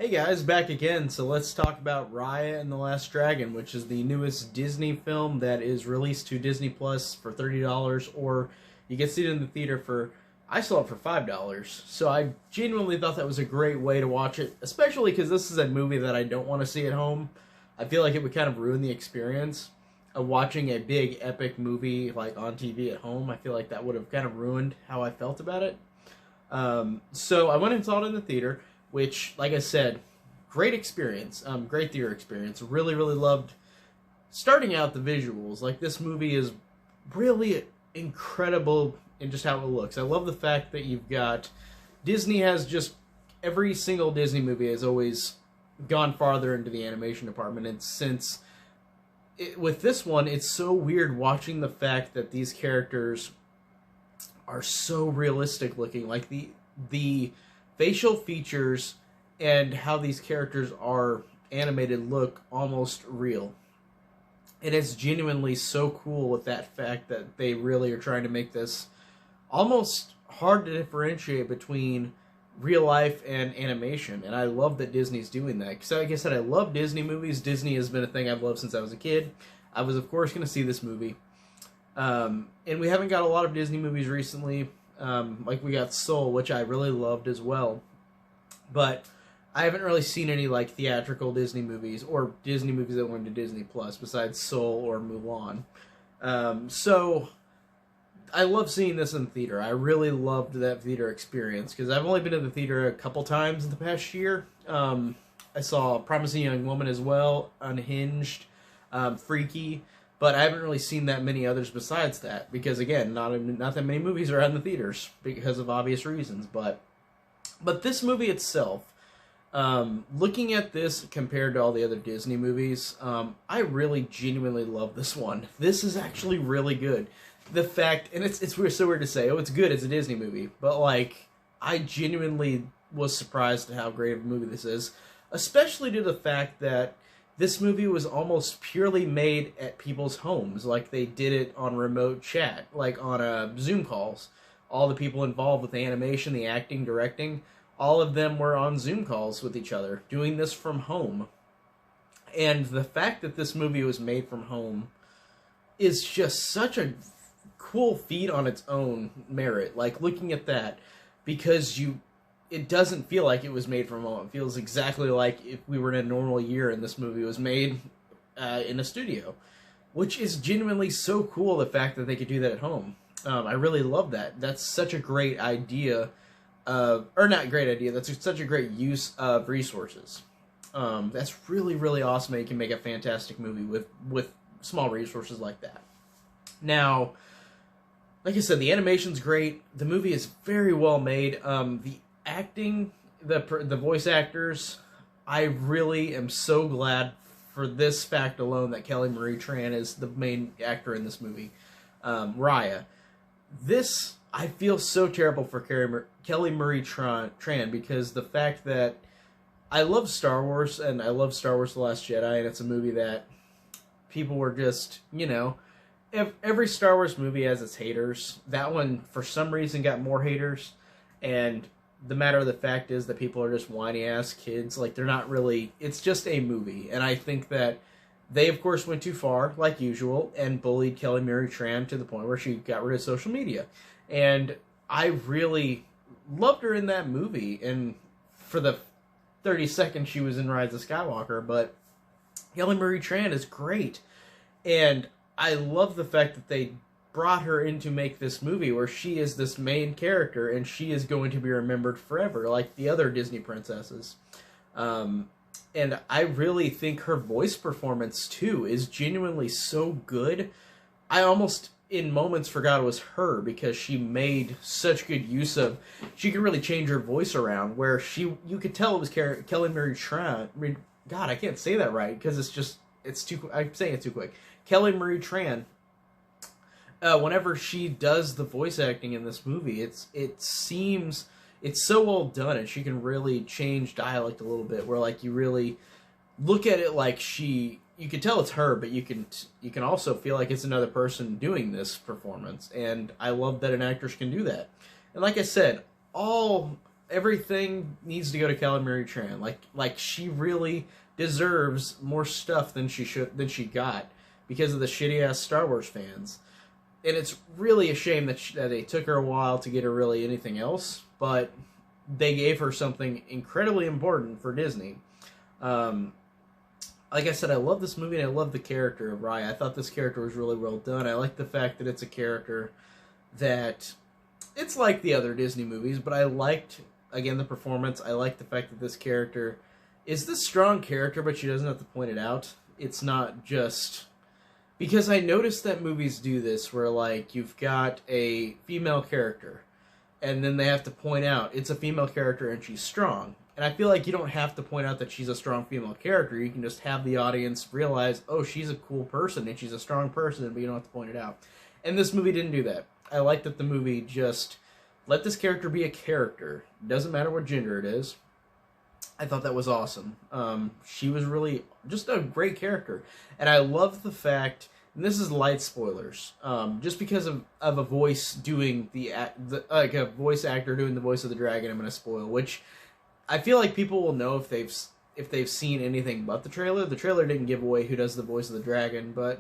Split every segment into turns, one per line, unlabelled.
Hey guys, back again. So let's talk about Raya and the Last Dragon, which is the newest Disney film that is released to Disney Plus for $30, or you can see it in the theater for, I saw it for $5. So I genuinely thought that was a great way to watch it, especially because this is a movie that I don't want to see at home. I feel like it would kind of ruin the experience of watching a big epic movie like on TV at home. I feel like that would have kind of ruined how I felt about it. So I went and saw it in the theater, which, like I said, great experience, great theater experience. Really, really loved starting out the visuals. Like, this movie is really incredible in just how it looks. I love the fact that you've got, Disney has just, every single Disney movie has always gone farther into the animation department, and with this one, it's so weird watching the fact that these characters are so realistic looking. Like, the facial features and how these characters are animated look almost real. And it's genuinely so cool with that fact that they really are trying to make this almost hard to differentiate between real life and animation. And I love that Disney's doing that. Because like I said, I love Disney movies. Disney has been a thing I've loved since I was a kid. I was, of course, going to see this movie. And we haven't got a lot of Disney movies recently. Like, we got Soul, which I really loved as well. But I haven't really seen any, like, theatrical Disney movies or Disney movies that went to Disney Plus besides Soul or Mulan. So I love seeing this in the theater. I really loved that theater experience because I've only been to the theater a couple times in the past year. I saw Promising Young Woman as well, Unhinged, Freaky. But I haven't really seen that many others besides that because, again, not that many movies are out in the theaters because of obvious reasons. But this movie itself, looking at this compared to all the other Disney movies, I really genuinely love this one. This is actually really good. The fact, and it's so weird to say, oh, it's good, it's a Disney movie, but, like, I genuinely was surprised at how great of a movie this is, especially to the fact that this movie was almost purely made at people's homes. Like, they did it on remote chat, like on Zoom calls. All the people involved with the animation, the acting, directing, all of them were on Zoom calls with each other, doing this from home. And the fact that this movie was made from home is just such a cool feat on its own merit. Like, looking at that, because it doesn't feel like it was made from home. It feels exactly like if we were in a normal year and this movie was made in a studio, which is genuinely so cool, the fact that they could do that at home. I really love that. That's such a great idea, or not great idea, that's such a great use of resources. That's really, really awesome that you can make a fantastic movie with small resources like that. Now, like I said, the animation's great. The movie is very well made. The acting, the voice actors, I really am so glad for this fact alone that Kelly Marie Tran is the main actor in this movie. Raya. This, I feel so terrible for Kelly Marie Tran because the fact that I love Star Wars, and I love Star Wars The Last Jedi, and it's a movie that people were just, every Star Wars movie has its haters. That one, for some reason, got more haters, and the matter of the fact is that people are just whiny-ass kids. Like, they're not really, it's just a movie. And I think that they, of course, went too far, like usual, and bullied Kelly Marie Tran to the point where she got rid of social media. And I really loved her in that movie, and for the 30 seconds she was in Rise of Skywalker, but Kelly Marie Tran is great. And I love the fact that they brought her in to make this movie where she is this main character and she is going to be remembered forever, like the other Disney princesses. And I really think her voice performance, too, is genuinely so good. I almost, in moments, forgot it was her because she made such good use of... She could really change her voice around where you could tell it was Kelly Marie Tran. God, I can't say that right because I'm saying it too quick. Kelly Marie Tran. Whenever she does the voice acting in this movie, it's so well done, and she can really change dialect a little bit, where, like, you really look at it like you can tell it's her, but you can also feel like it's another person doing this performance, and I love that an actress can do that. And like I said, all everything needs to go to Kelly Marie Tran. Like she really deserves more stuff than she got because of the shitty ass Star Wars fans. And it's really a shame that that they took her a while to get her really anything else, but they gave her something incredibly important for Disney. Like I said, I love this movie and I love the character of Raya. I thought this character was really well done. I like the fact that it's a character that it's like the other Disney movies, but I liked, again, the performance. I like the fact that this character is this strong character, but she doesn't have to point it out. It's not just... Because I noticed that movies do this, where, like, you've got a female character, and then they have to point out, it's a female character and she's strong. And I feel like you don't have to point out that she's a strong female character. You can just have the audience realize, oh, she's a cool person and she's a strong person, but you don't have to point it out. And this movie didn't do that. I like that the movie just let this character be a character. Doesn't matter what gender it is. I thought that was awesome. She was really just a great character. And I love the fact, and this is light spoilers, just because of a voice doing like a voice actor doing the voice of the dragon, I'm going to spoil, which I feel like people will know if they've seen anything but the trailer. The trailer didn't give away who does the voice of the dragon, but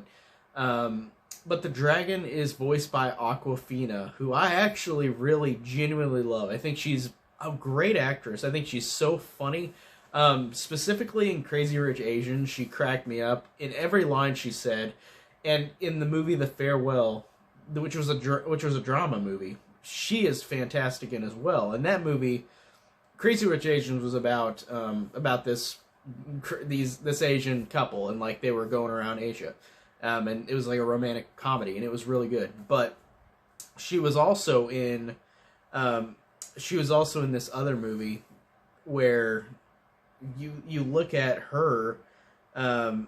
the dragon is voiced by Awkwafina, who I actually really genuinely love. I think she's a great actress. I think she's so funny. Specifically in Crazy Rich Asians, she cracked me up in every line she said. And in the movie The Farewell, which was a drama movie, she is fantastic in as well. And that movie, Crazy Rich Asians, was about this Asian couple, and like they were going around Asia. And it was like a romantic comedy, and it was really good. But she was also in this other movie where you look at her as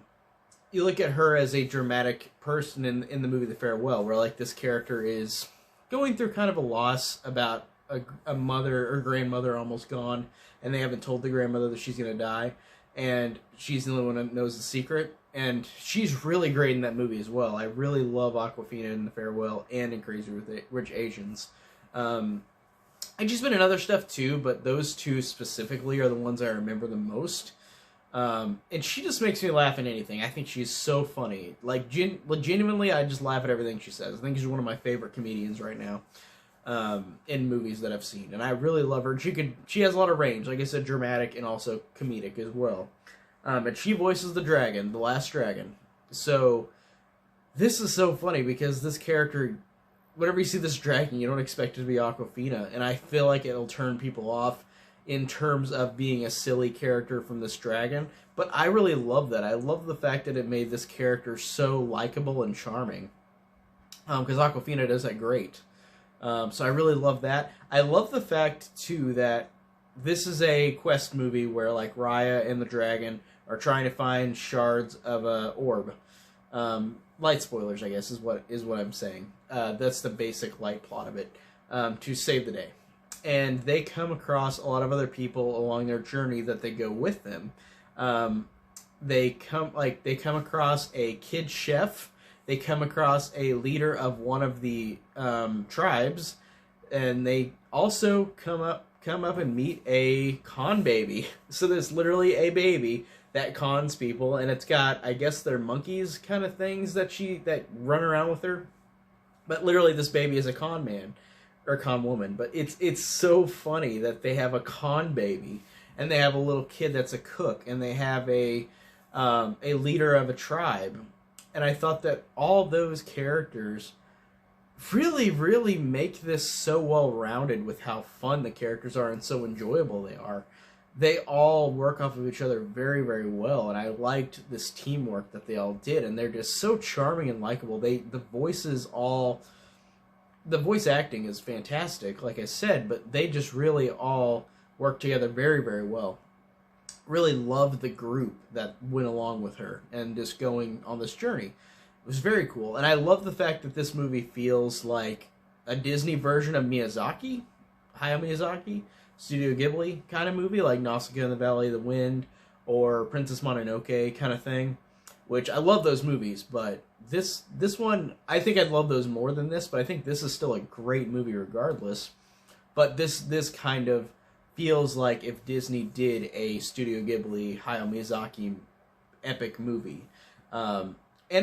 a dramatic person in the movie The Farewell, where like this character is going through kind of a loss about a mother or grandmother almost gone, and they haven't told the grandmother that she's gonna die, and she's the only one that knows the secret. And she's really great in that movie as well. I really love Awkwafina in The Farewell and in Crazy Rich Asians. And she's been in other stuff too, but those two specifically are the ones I remember the most. And she just makes me laugh at anything. I think she's so funny. Like, genuinely, I just laugh at everything she says. I think she's one of my favorite comedians right now in movies that I've seen. And I really love her. She has a lot of range. Like I said, dramatic and also comedic as well. And she voices the dragon, the last dragon. So, this is so funny because this character, whenever you see this dragon, you don't expect it to be Awkwafina. And I feel like it'll turn people off in terms of being a silly character from this dragon. But I really love that. I love the fact that it made this character so likable and charming. Because Awkwafina does that great. So I really love that. I love the fact, too, that this is a quest movie where, like, Raya and the dragon are trying to find shards of a orb. Light spoilers, I guess, is what I'm saying. That's the basic light plot of it, to save the day. And they come across a lot of other people along their journey that they go with them. They come across a kid chef. They come across a leader of one of the tribes, and they also come up and meet a con baby. So there's literally a baby that cons people, and it's got, I guess they're monkeys kind of things that run around with her. But literally this baby is a con man, or con woman. But it's so funny that they have a con baby, and they have a little kid that's a cook, and they have a leader of a tribe. And I thought that all those characters really, really make this so well-rounded with how fun the characters are and so enjoyable they are. They all work off of each other very, very well, and I liked this teamwork that they all did, and they're just so charming and likable. The voice acting is fantastic, like I said, but they just really all work together very, very well. Really loved the group that went along with her and just going on this journey. It was very cool, and I love the fact that this movie feels like a Disney version of Hayao Miyazaki, Studio Ghibli kind of movie, like Nausicaa in the Valley of the Wind or Princess Mononoke kind of thing, which I love those movies, but this one, I think I'd love those more than this, but I think this is still a great movie regardless. But this kind of feels like if Disney did a Studio Ghibli Hayao Miyazaki epic movie. And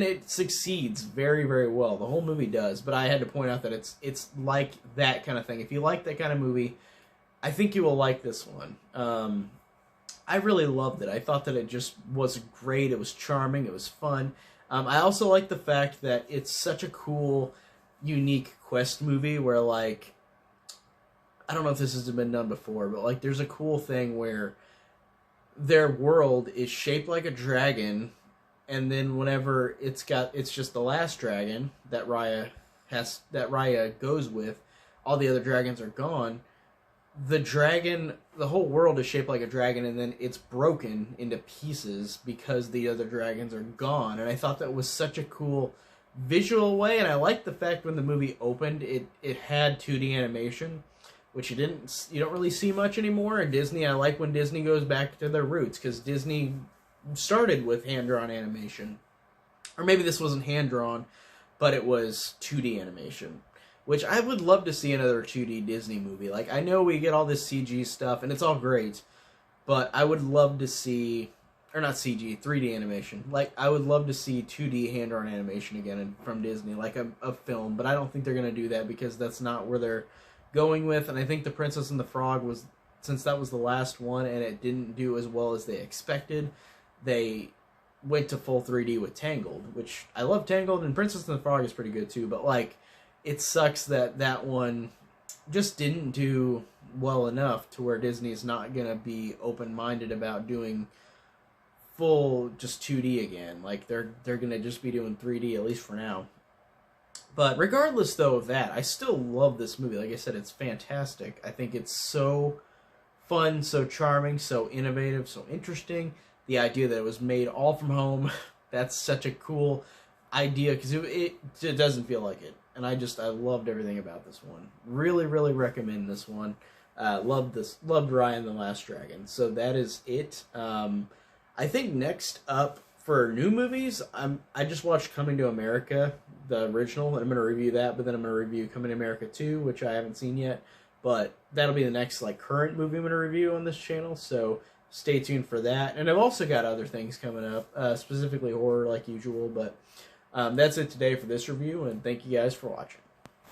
it succeeds very, very well. The whole movie does, but I had to point out that it's like that kind of thing. If you like that kind of movie, I think you will like this one. I really loved it. I thought that it just was great. It was charming. It was fun. I also like the fact that it's such a cool, unique quest movie where, like, I don't know if this has been done before, but, like, there's a cool thing where their world is shaped like a dragon, and then whenever it's just the last dragon that Raya goes with, all the other dragons are gone. The whole world is shaped like a dragon, and then it's broken into pieces because the other dragons are gone. And I thought that was such a cool visual way, and I liked the fact when the movie opened, it had 2D animation, which you don't really see much anymore in Disney. I like when Disney goes back to their roots, because Disney started with hand-drawn animation. Or maybe this wasn't hand-drawn, but it was 2D animation. Which I would love to see another 2D Disney movie. Like, I know we get all this CG stuff, and it's all great, but I would love to see, or not CG, 3D animation. Like, I would love to see 2D hand-drawn animation again from Disney, like a film, but I don't think they're going to do that because that's not where they're going with, and I think The Princess and the Frog was, since that was the last one and it didn't do as well as they expected, they went to full 3D with Tangled, which I love Tangled, and Princess and the Frog is pretty good too, but, like, it sucks that that one just didn't do well enough to where Disney is not going to be open-minded about doing full just 2D again. Like, they're going to just be doing 3D, at least for now. But regardless, though, of that, I still love this movie. Like I said, it's fantastic. I think it's so fun, so charming, so innovative, so interesting. The idea that it was made all from home, that's such a cool idea, because it doesn't feel like it. And I loved everything about this one. Really, really recommend this one. Loved Raya and the Last Dragon. So that is it. I think next up for new movies, I just watched Coming to America, the original, and I'm going to review that, but then I'm going to review Coming to America 2, which I haven't seen yet. But that'll be the next, like, current movie I'm going to review on this channel, so stay tuned for that. And I've also got other things coming up, specifically horror like usual, but that's it today for this review, and thank you guys for watching.